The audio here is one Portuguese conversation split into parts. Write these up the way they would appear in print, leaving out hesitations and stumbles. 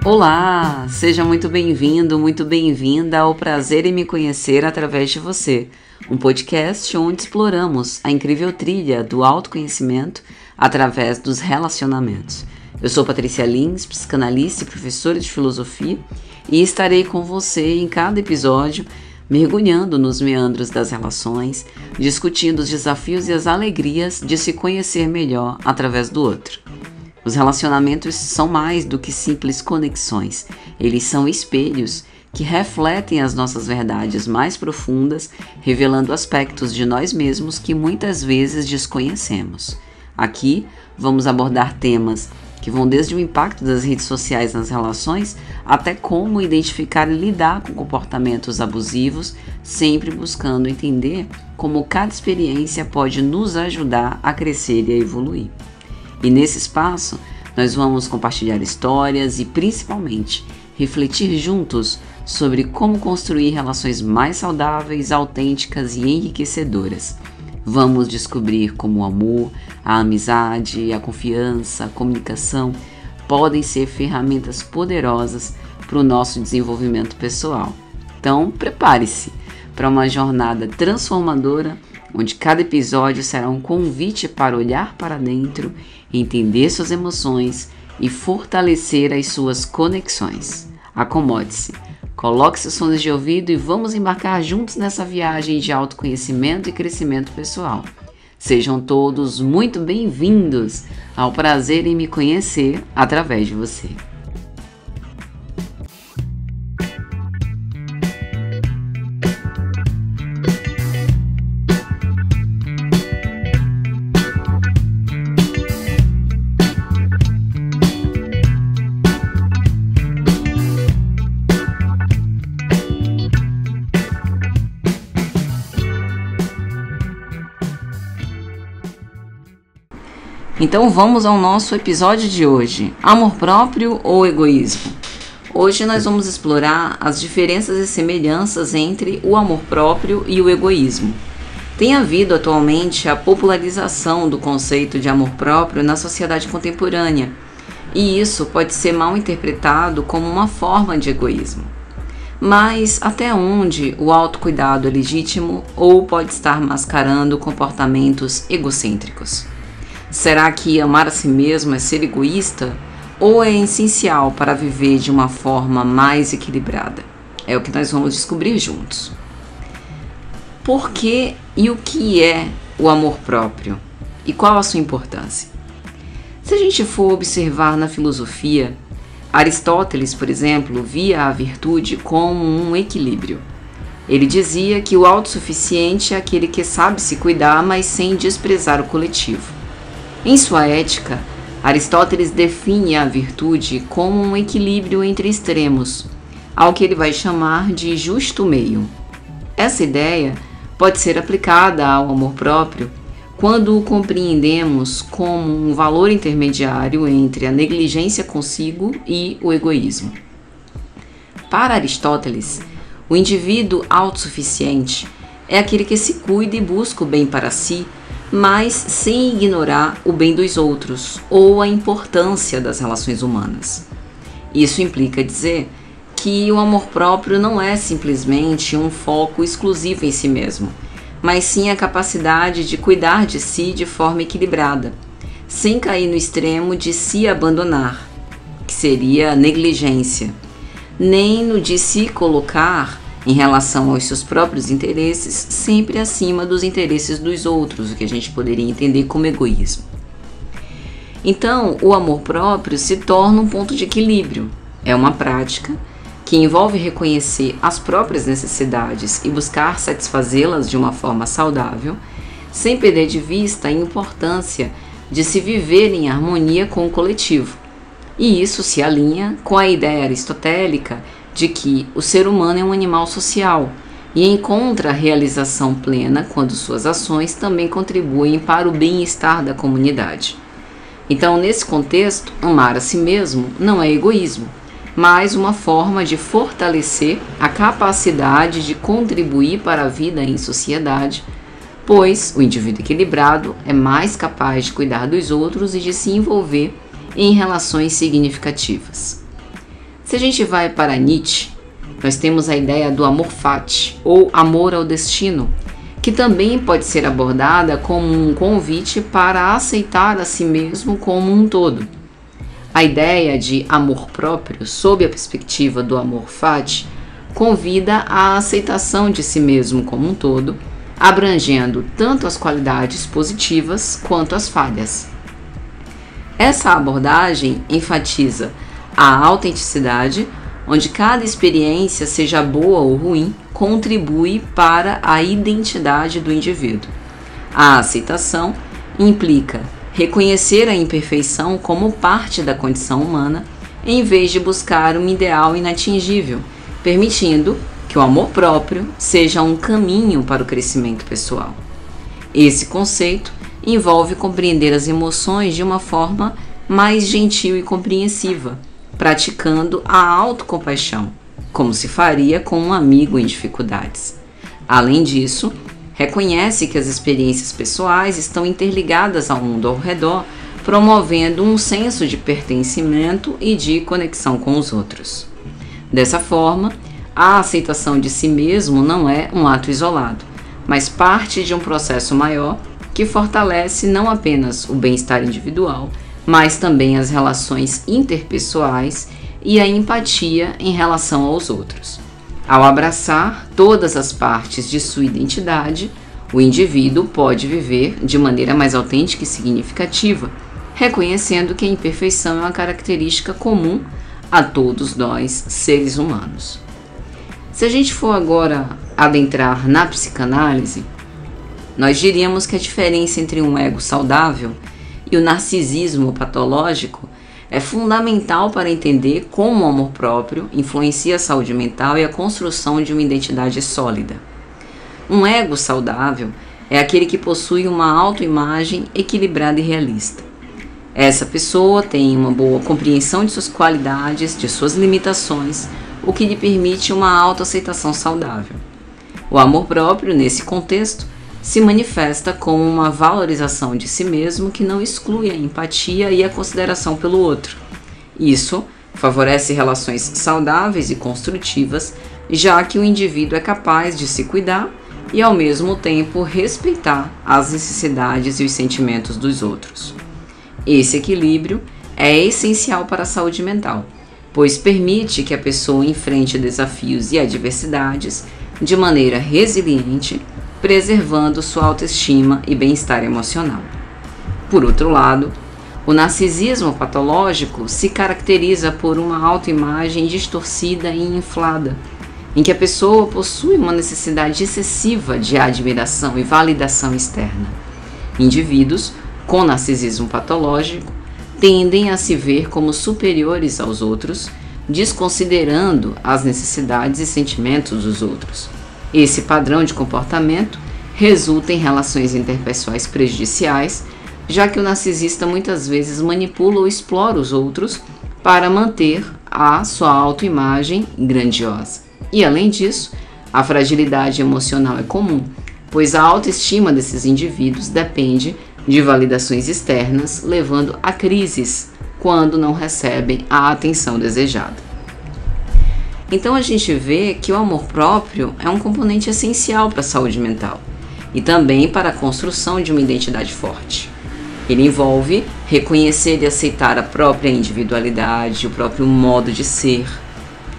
Olá, seja muito bem-vindo, muito bem-vinda ao Prazer em Me Conhecer através de você, um podcast onde exploramos a incrível trilha do autoconhecimento através dos relacionamentos. Eu sou Patrícia Lins, psicanalista e professora de filosofia, e estarei com você em cada episódio, mergulhando nos meandros das relações, discutindo os desafios e as alegrias de se conhecer melhor através do outro. Os relacionamentos são mais do que simples conexões, eles são espelhos que refletem as nossas verdades mais profundas, revelando aspectos de nós mesmos que muitas vezes desconhecemos. Aqui vamos abordar temas que vão desde o impacto das redes sociais nas relações até como identificar e lidar com comportamentos abusivos, sempre buscando entender como cada experiência pode nos ajudar a crescer e a evoluir. E nesse espaço, nós vamos compartilhar histórias e, principalmente, refletir juntos sobre como construir relações mais saudáveis, autênticas e enriquecedoras. Vamos descobrir como o amor, a amizade, a confiança, a comunicação podem ser ferramentas poderosas para o nosso desenvolvimento pessoal. Então, prepare-se para uma jornada transformadora, onde cada episódio será um convite para olhar para dentro, entender suas emoções e fortalecer as suas conexões. Acomode-se, coloque seus fones de ouvido e vamos embarcar juntos nessa viagem de autoconhecimento e crescimento pessoal. Sejam todos muito bem-vindos ao Prazer em Me Conhecer através de você. Então vamos ao nosso episódio de hoje, amor próprio ou egoísmo? Hoje nós vamos explorar as diferenças e semelhanças entre o amor próprio e o egoísmo. Tem havido atualmente a popularização do conceito de amor próprio na sociedade contemporânea, e isso pode ser mal interpretado como uma forma de egoísmo. Mas até onde o autocuidado é legítimo ou pode estar mascarando comportamentos egocêntricos? Será que amar a si mesmo é ser egoísta ou é essencial para viver de uma forma mais equilibrada? É o que nós vamos descobrir juntos. Por que e o que é o amor próprio? E qual a sua importância? Se a gente for observar na filosofia, Aristóteles, por exemplo, via a virtude como um equilíbrio. Ele dizia que o autossuficiente é aquele que sabe se cuidar, mas sem desprezar o coletivo. Em sua ética, Aristóteles define a virtude como um equilíbrio entre extremos, ao que ele vai chamar de justo meio. Essa ideia pode ser aplicada ao amor próprio quando o compreendemos como um valor intermediário entre a negligência consigo e o egoísmo. Para Aristóteles, o indivíduo autossuficiente é aquele que se cuida e busca o bem para si, mas sem ignorar o bem dos outros ou a importância das relações humanas. Isso implica dizer que o amor próprio não é simplesmente um foco exclusivo em si mesmo, mas sim a capacidade de cuidar de si de forma equilibrada, sem cair no extremo de se abandonar, que seria a negligência, nem no de se colocar em relação aos seus próprios interesses, sempre acima dos interesses dos outros, o que a gente poderia entender como egoísmo. Então, o amor próprio se torna um ponto de equilíbrio. É uma prática que envolve reconhecer as próprias necessidades e buscar satisfazê-las de uma forma saudável, sem perder de vista a importância de se viver em harmonia com o coletivo. E isso se alinha com a ideia aristotélica de que o ser humano é um animal social e encontra a realização plena quando suas ações também contribuem para o bem-estar da comunidade. Então, nesse contexto, amar a si mesmo não é egoísmo, mas uma forma de fortalecer a capacidade de contribuir para a vida em sociedade, pois o indivíduo equilibrado é mais capaz de cuidar dos outros e de se envolver em relações significativas. Se a gente vai para Nietzsche, nós temos a ideia do amor fati, ou amor ao destino, que também pode ser abordada como um convite para aceitar a si mesmo como um todo. A ideia de amor próprio, sob a perspectiva do amor fati, convida à aceitação de si mesmo como um todo, abrangendo tanto as qualidades positivas quanto as falhas. Essa abordagem enfatiza a autenticidade, onde cada experiência, seja boa ou ruim, contribui para a identidade do indivíduo. A aceitação implica reconhecer a imperfeição como parte da condição humana, em vez de buscar um ideal inatingível, permitindo que o amor próprio seja um caminho para o crescimento pessoal. Esse conceito envolve compreender as emoções de uma forma mais gentil e compreensiva, praticando a autocompaixão, como se faria com um amigo em dificuldades. Além disso, reconhece que as experiências pessoais estão interligadas ao mundo ao redor, promovendo um senso de pertencimento e de conexão com os outros. Dessa forma, a aceitação de si mesmo não é um ato isolado, mas parte de um processo maior que fortalece não apenas o bem-estar individual, mas também as relações interpessoais e a empatia em relação aos outros. Ao abraçar todas as partes de sua identidade, o indivíduo pode viver de maneira mais autêntica e significativa, reconhecendo que a imperfeição é uma característica comum a todos nós, seres humanos. Se a gente for agora adentrar na psicanálise, nós diríamos que a diferença entre um ego saudável e o narcisismo patológico é fundamental para entender como o amor próprio influencia a saúde mental e a construção de uma identidade sólida. Um ego saudável é aquele que possui uma autoimagem equilibrada e realista. Essa pessoa tem uma boa compreensão de suas qualidades, de suas limitações, o que lhe permite uma autoaceitação saudável. O amor próprio, nesse contexto, se manifesta como uma valorização de si mesmo que não exclui a empatia e a consideração pelo outro. Isso favorece relações saudáveis e construtivas, já que o indivíduo é capaz de se cuidar e, ao mesmo tempo, respeitar as necessidades e os sentimentos dos outros. Esse equilíbrio é essencial para a saúde mental, pois permite que a pessoa enfrente desafios e adversidades de maneira resiliente, preservando sua autoestima e bem-estar emocional. Por outro lado, o narcisismo patológico se caracteriza por uma autoimagem distorcida e inflada, em que a pessoa possui uma necessidade excessiva de admiração e validação externa. Indivíduos com narcisismo patológico tendem a se ver como superiores aos outros, desconsiderando as necessidades e sentimentos dos outros. Esse padrão de comportamento resulta em relações interpessoais prejudiciais, já que o narcisista muitas vezes manipula ou explora os outros para manter a sua autoimagem grandiosa. E além disso, a fragilidade emocional é comum, pois a autoestima desses indivíduos depende de validações externas, levando a crises quando não recebem a atenção desejada. Então a gente vê que o amor próprio é um componente essencial para a saúde mental e também para a construção de uma identidade forte. Ele envolve reconhecer e aceitar a própria individualidade, o próprio modo de ser,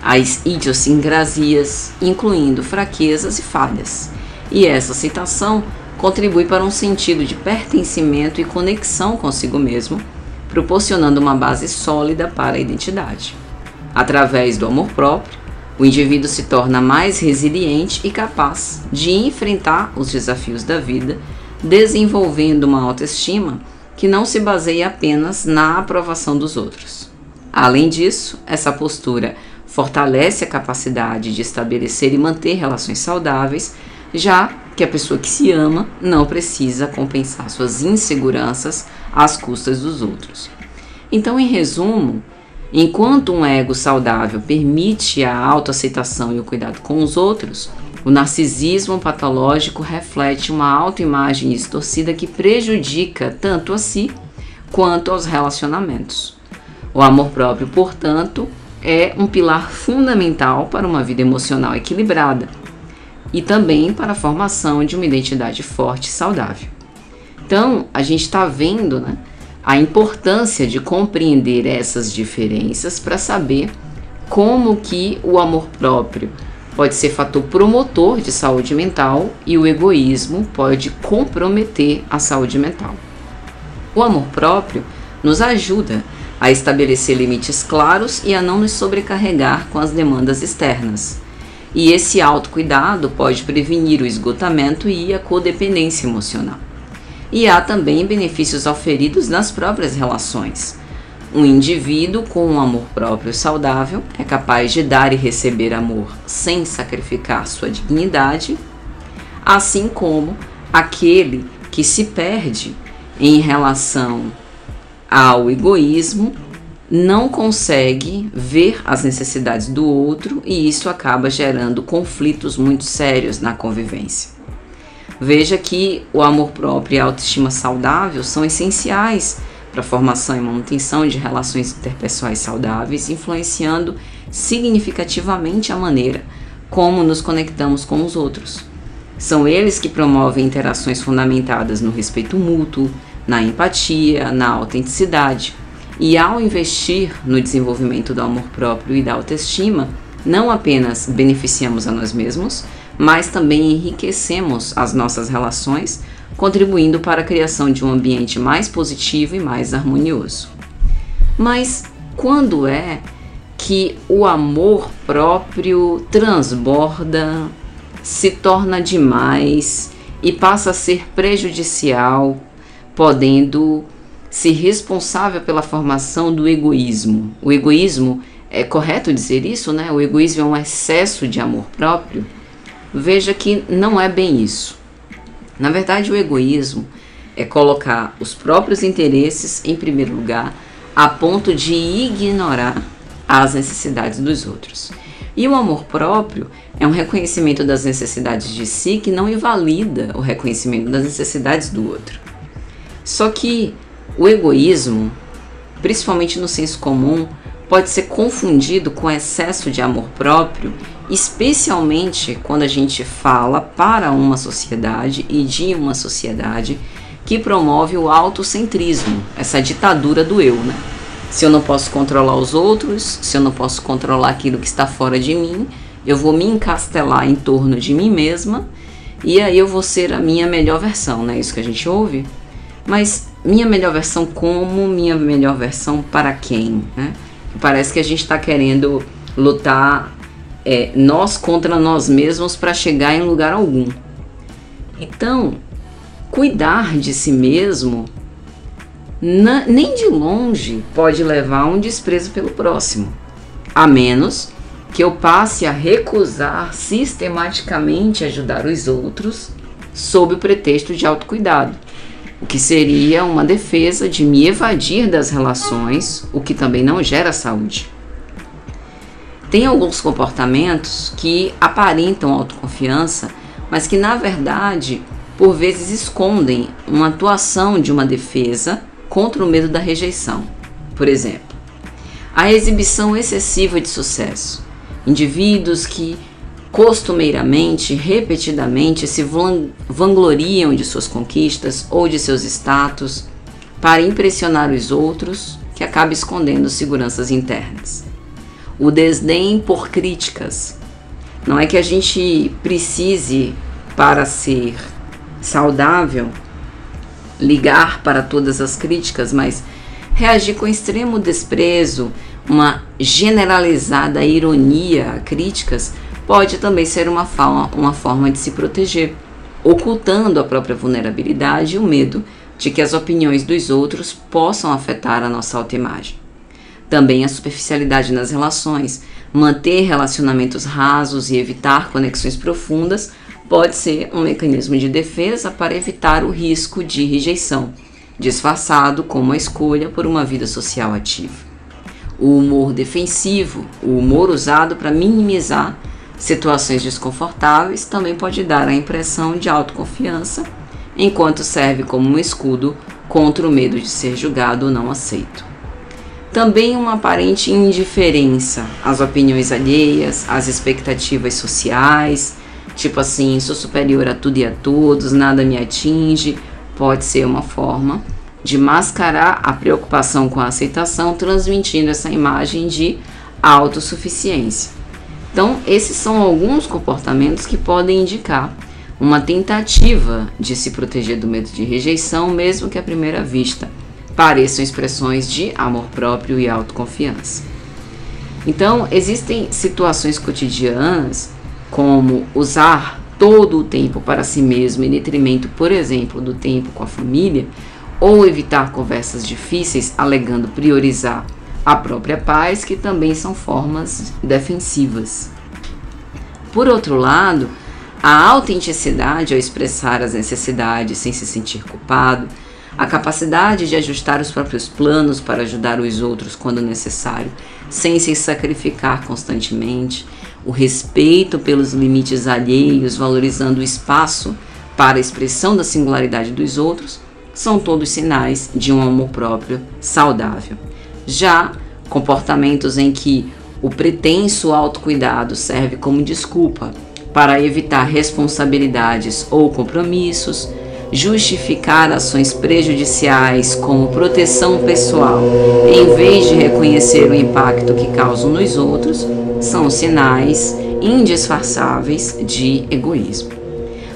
as idiosincrasias, incluindo fraquezas e falhas. E essa aceitação contribui para um sentido de pertencimento e conexão consigo mesmo, proporcionando uma base sólida para a identidade. Através do amor próprio, o indivíduo se torna mais resiliente e capaz de enfrentar os desafios da vida, desenvolvendo uma autoestima que não se baseia apenas na aprovação dos outros. Além disso, essa postura fortalece a capacidade de estabelecer e manter relações saudáveis, já que a pessoa que se ama não precisa compensar suas inseguranças às custas dos outros. Então, em resumo, enquanto um ego saudável permite a autoaceitação e o cuidado com os outros, o narcisismo patológico reflete uma autoimagem distorcida que prejudica tanto a si quanto aos relacionamentos. O amor próprio, portanto, é um pilar fundamental para uma vida emocional equilibrada e também para a formação de uma identidade forte e saudável. Então, a gente está vendo, né, a importância de compreender essas diferenças para saber como que o amor próprio pode ser fator promotor de saúde mental e o egoísmo pode comprometer a saúde mental. O amor próprio nos ajuda a estabelecer limites claros e a não nos sobrecarregar com as demandas externas. E esse autocuidado pode prevenir o esgotamento e a codependência emocional. E há também benefícios auferidos nas próprias relações. Um indivíduo com um amor próprio saudável é capaz de dar e receber amor sem sacrificar sua dignidade, assim como aquele que se perde em relação ao egoísmo não consegue ver as necessidades do outro e isso acaba gerando conflitos muito sérios na convivência. Veja que o amor próprio e a autoestima saudável são essenciais para a formação e manutenção de relações interpessoais saudáveis, influenciando significativamente a maneira como nos conectamos com os outros. São eles que promovem interações fundamentadas no respeito mútuo, na empatia, na autenticidade. E ao investir no desenvolvimento do amor próprio e da autoestima, não apenas beneficiamos a nós mesmos, mas também enriquecemos as nossas relações, contribuindo para a criação de um ambiente mais positivo e mais harmonioso. Mas quando é que o amor próprio transborda, se torna demais e passa a ser prejudicial, podendo ser responsável pela formação do egoísmo? O egoísmo, é correto dizer isso, né? O egoísmo é um excesso de amor próprio? Veja que não é bem isso. Na verdade, o egoísmo é colocar os próprios interesses em primeiro lugar, a ponto de ignorar as necessidades dos outros. E o amor próprio é um reconhecimento das necessidades de si que não invalida o reconhecimento das necessidades do outro. Só que o egoísmo, principalmente no senso comum, pode ser confundido com excesso de amor próprio, especialmente quando a gente fala para uma sociedade e de uma sociedade que promove o autocentrismo, essa ditadura do eu, né? Se eu não posso controlar os outros, se eu não posso controlar aquilo que está fora de mim, eu vou me encastelar em torno de mim mesma e aí eu vou ser a minha melhor versão, não é isso que a gente ouve? Mas minha melhor versão como? Minha melhor versão para quem? Né? Parece que a gente está querendo lutar nós contra nós mesmos para chegar em lugar algum. Então, cuidar de si mesmo nem de longe pode levar a um desprezo pelo próximo, a menos que eu passe a recusar sistematicamente ajudar os outros sob o pretexto de autocuidado, o que seria uma defesa de me evadir das relações, o que também não gera saúde. Tem alguns comportamentos que aparentam autoconfiança, mas que na verdade, por vezes, escondem uma atuação de uma defesa contra o medo da rejeição. Por exemplo, a exibição excessiva de sucesso. Indivíduos que costumeiramente, repetidamente, se vangloriam de suas conquistas ou de seus status para impressionar os outros, que acaba escondendo seguranças internas. O desdém por críticas. Não é que a gente precise, para ser saudável, ligar para todas as críticas, mas reagir com extremo desprezo, uma generalizada ironia a críticas, pode também ser uma forma de se proteger, ocultando a própria vulnerabilidade e o medo de que as opiniões dos outros possam afetar a nossa autoimagem. Também a superficialidade nas relações, manter relacionamentos rasos e evitar conexões profundas pode ser um mecanismo de defesa para evitar o risco de rejeição, disfarçado como a escolha por uma vida social ativa. O humor defensivo, o humor usado para minimizar situações desconfortáveis, também pode dar a impressão de autoconfiança, enquanto serve como um escudo contra o medo de ser julgado ou não aceito. Também uma aparente indiferença às opiniões alheias, às expectativas sociais, tipo assim, sou superior a tudo e a todos, nada me atinge. Pode ser uma forma de mascarar a preocupação com a aceitação, transmitindo essa imagem de autossuficiência. Então, esses são alguns comportamentos que podem indicar uma tentativa de se proteger do medo de rejeição, mesmo que à primeira vista pareçam expressões de amor próprio e autoconfiança. Então, existem situações cotidianas, como usar todo o tempo para si mesmo em detrimento, por exemplo, do tempo com a família, ou evitar conversas difíceis alegando priorizar a própria paz, que também são formas defensivas. Por outro lado, a autenticidade ao expressar as necessidades sem se sentir culpado, a capacidade de ajustar os próprios planos para ajudar os outros quando necessário, sem se sacrificar constantemente, o respeito pelos limites alheios, valorizando o espaço para a expressão da singularidade dos outros, são todos sinais de um amor próprio saudável. Já comportamentos em que o pretenso autocuidado serve como desculpa para evitar responsabilidades ou compromissos, justificar ações prejudiciais como proteção pessoal, em vez de reconhecer o impacto que causam nos outros, são sinais indisfarçáveis de egoísmo.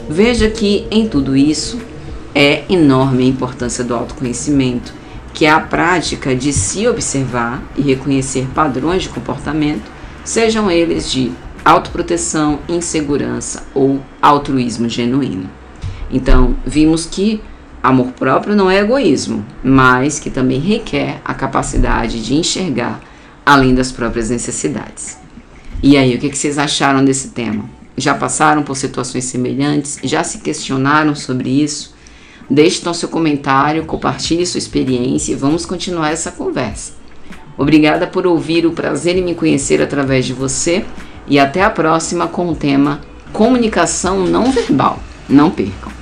Veja que em tudo isso é enorme a importância do autoconhecimento, que é a prática de se observar e reconhecer padrões de comportamento, sejam eles de autoproteção, insegurança ou altruísmo genuíno. Então, vimos que amor próprio não é egoísmo, mas que também requer a capacidade de enxergar além das próprias necessidades. E aí, o que vocês acharam desse tema? Já passaram por situações semelhantes? Já se questionaram sobre isso? Deixe então seu comentário, compartilhe sua experiência e vamos continuar essa conversa. Obrigada por ouvir, o prazer em me conhecer através de você e até a próxima com o tema Comunicação Não Verbal. Não percam!